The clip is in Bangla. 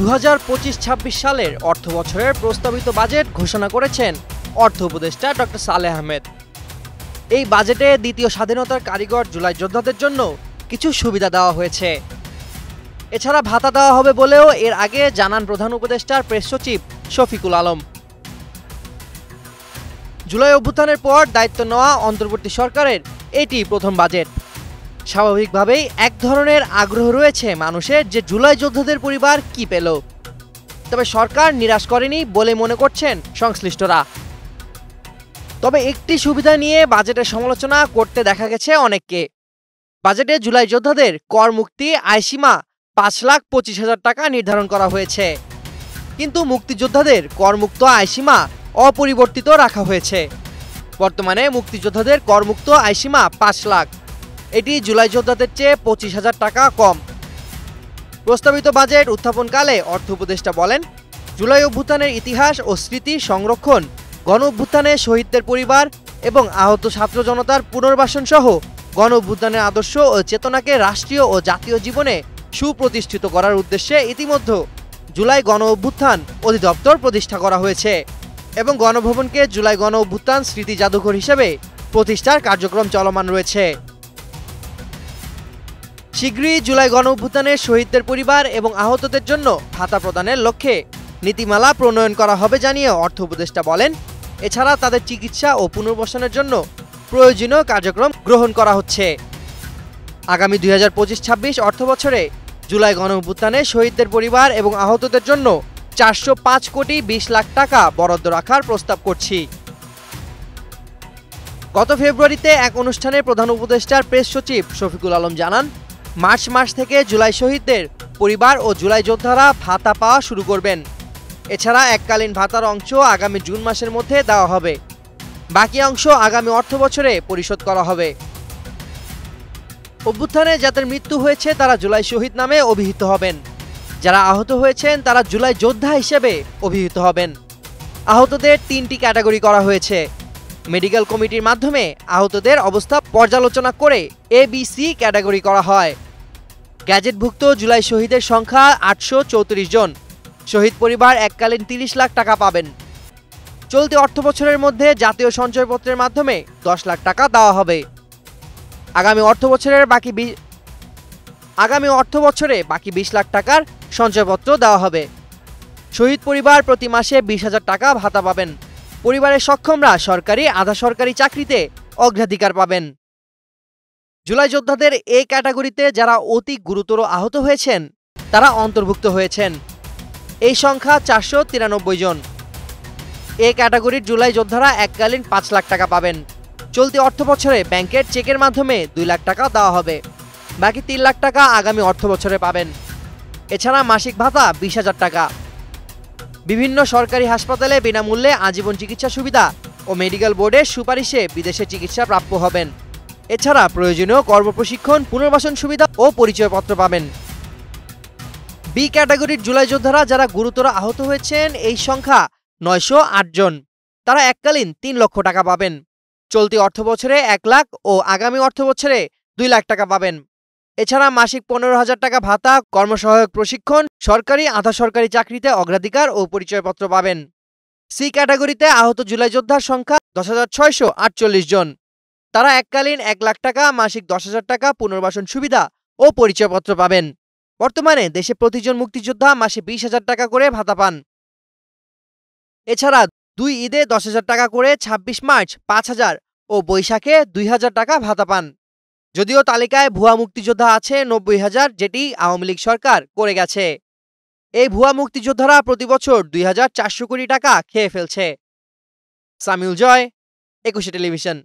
2025-26 সালের অর্থবছরের প্রস্তাবিত বাজেট ঘোষণা করেছেন অর্থ উপদেষ্টা ডক্টর সালেহ আহমেদ। এই বাজেটে দ্বিতীয় স্বাধীনতার কারিগর জুলাই যোদ্ধাদের জন্য কিছু সুবিধা দেওয়া হয়েছে। এছাড়া ভাতা দেওয়া হবে বলেও এর আগে জানান প্রধান উপদেষ্টার প্রেস সচিব শফিকুল আলম। জুলাই অভ্যুত্থানের পর দায়িত্ব নেওয়া অন্তর্বর্তী সরকারের এটি প্রথম বাজেট। স্বাভাবিকভাবেই এক ধরনের আগ্রহ রয়েছে মানুষের যে জুলাই যোদ্ধাদের পরিবার কি পেল। তবে সরকার নিরাশ করেনি বলে মনে করছেন সংশ্লিষ্টরা। তবে একটি সুবিধা নিয়ে বাজেটের সমালোচনা করতে দেখা গেছে অনেককে। বাজেটে জুলাই যোদ্ধাদের কর মুক্তি আয়সীমা 5,25,000 টাকা নির্ধারণ করা হয়েছে, কিন্তু মুক্তিযোদ্ধাদের করমুক্ত আয়সীমা অপরিবর্তিত রাখা হয়েছে। বর্তমানে মুক্তিযোদ্ধাদের করমুক্ত আয়সীমা 5 লাখ। এটি জুলাই যোদ্ধাদের চেয়ে 25,000 টাকা কম। প্রস্তাবিত বাজেট উত্থাপনকালে অর্থ উপদেষ্টা বলেন, জুলাই অভ্যুত্থানের ইতিহাস ও স্মৃতি সংরক্ষণ, গণ অভ্যুত্থানে শহীদদের পরিবার এবং আহত ছাত্র জনতার পুনর্বাসন সহ গণ অভ্যুত্থানের আদর্শ ও চেতনাকে রাষ্ট্রীয় ও জাতীয় জীবনে সুপ্রতিষ্ঠিত করার উদ্দেশ্যে ইতিমধ্যে জুলাই গণ অভ্যুত্থান অধিদপ্তর প্রতিষ্ঠা করা হয়েছে এবং গণভবনকে জুলাই গণ অভ্যুত্থান স্মৃতি জাদুঘর হিসেবে প্রতিষ্ঠার কার্যক্রম চলমান রয়েছে। শীঘ্রই জুলাই গণ অভ্যুত্থানের শহীদদের পরিবার এবং আহতদের জন্য ভাতা প্রদানের লক্ষ্যে নীতিমালা প্রণয়ন করা হবে জানিয়ে অর্থ উপদেষ্টা বলেন, এছাড়া তাদের চিকিৎসা ও পুনর্বাসনের জন্য প্রয়োজনীয় কার্যক্রম গ্রহণ করা হচ্ছে। আগামী 2025-26 অর্থবছরে জুলাই গণ অভ্যুত্থানে শহীদদের পরিবার এবং আহতদের জন্য 405 কোটি 20 লাখ টাকা বরাদ্দ রাখার প্রস্তাব করছি। গত ফেব্রুয়ারিতে এক অনুষ্ঠানে প্রধান উপদেষ্টার প্রেস সচিব শফিকুল আলম জানান, মার্চ মাস থেকে জুলাই শহীদদের পরিবার ও জুলাই যোদ্ধারা ভাতা পাওয়া শুরু করবেন। এছাড়া এককালীন ভাতার অংশ আগামী জুন মাসের মধ্যে দেওয়া হবে, বাকি অংশ আগামী অর্থবছরে পরিশোধ করা হবে। অভ্যুত্থানে যাদের মৃত্যু হয়েছে তারা জুলাই শহীদ নামে অভিহিত হবেন, যারা আহত হয়েছেন তারা জুলাই যোদ্ধা হিসেবে অভিহিত হবেন। আহতদের 3টি ক্যাটাগরি করা হয়েছে। মেডিকেল কমিটির মাধ্যমে আহতদের অবস্থা পর্যালোচনা করে ABC ক্যাটাগরি করা হয়। গ্যাজেটভুক্ত জুলাই শহীদের সংখ্যা 834 জন। শহীদ পরিবার এককালীন 30 লাখ টাকা পাবেন। চলতি অর্থবছরের মধ্যে জাতীয় সঞ্চয়পত্রের মাধ্যমে 10 লাখ টাকা দেওয়া হবে। আগামী অর্থবছরে বাকি 20 লাখ টাকার সঞ্চয়পত্র দেওয়া হবে। শহীদ পরিবার প্রতি মাসে 20,000 টাকা ভাতা পাবেন। পরিবারের সক্ষমরা সরকারি আধা সরকারি চাকরিতে অগ্রাধিকার পাবেন। জুলাই যোদ্ধাদের এই ক্যাটাগরিতে যারা অতি গুরুতর আহত হয়েছেন তারা অন্তর্ভুক্ত হয়েছেন। এই সংখ্যা 493 জন। এই ক্যাটাগরির জুলাই যোদ্ধারা এককালীন 5 লাখ টাকা পাবেন। চলতি অর্থবছরে ব্যাংকের চেকের মাধ্যমে 2 লাখ টাকা দেওয়া হবে, বাকি 3 লাখ টাকা আগামী অর্থবছরে পাবেন। এছাড়া মাসিক ভাতা 20,000 টাকা। বিভিন্ন সরকারি হাসপাতালে বিনামূল্যে আজীবন চিকিৎসা সুবিধা ও মেডিকেল বোর্ডের সুপারিশে বিদেশে চিকিৎসা প্রাপ্য হবেন। এছাড়া প্রয়োজনীয় কর্মপ্রশিক্ষণ, পুনর্বাসন সুবিধা ও পরিচয়পত্র পাবেন। বি ক্যাটাগরির জুলাই যোদ্ধারা যারা গুরুতর আহত হয়েছেন এই সংখ্যা 908 জন। তারা এককালীন 3 লক্ষ টাকা পাবেন। চলতি অর্থবছরে 1 লাখ ও আগামী অর্থবছরে 2 লাখ টাকা পাবেন। এছাড়া মাসিক 15,000 টাকা ভাতা, কর্মসহায়ক প্রশিক্ষণ, সরকারি আধা সরকারি চাকরিতে অগ্রাধিকার ও পরিচয়পত্র পাবেন। সি ক্যাটাগরিতে আহত জুলাই যোদ্ধার সংখ্যা 10,648 জন। তারা এককালীন 1 লাখ টাকা, মাসিক 10,000 টাকা পুনর্বাসন সুবিধা ও পরিচয়পত্র পাবেন। বর্তমানে দেশে প্রতিজন মুক্তিযোদ্ধা মাসে 20,000 টাকা করে ভাতা পান। এছাড়া 2 ঈদে 10,000 টাকা করে, 26 মার্চ 5,000 ও বৈশাখে 2,000 টাকা ভাতা পান। যদিও তালিকায় ভুয়া মুক্তিযোদ্ধা আছে 90,000, যেটি আওয়ামী লীগ সরকার করে গেছে। এই ভুয়া মুক্তিযোদ্ধারা প্রতি বছর 2,400 কোটি টাকা খেয়ে ফেলছে। সামিউল জয়, 21 টেলিভিশন।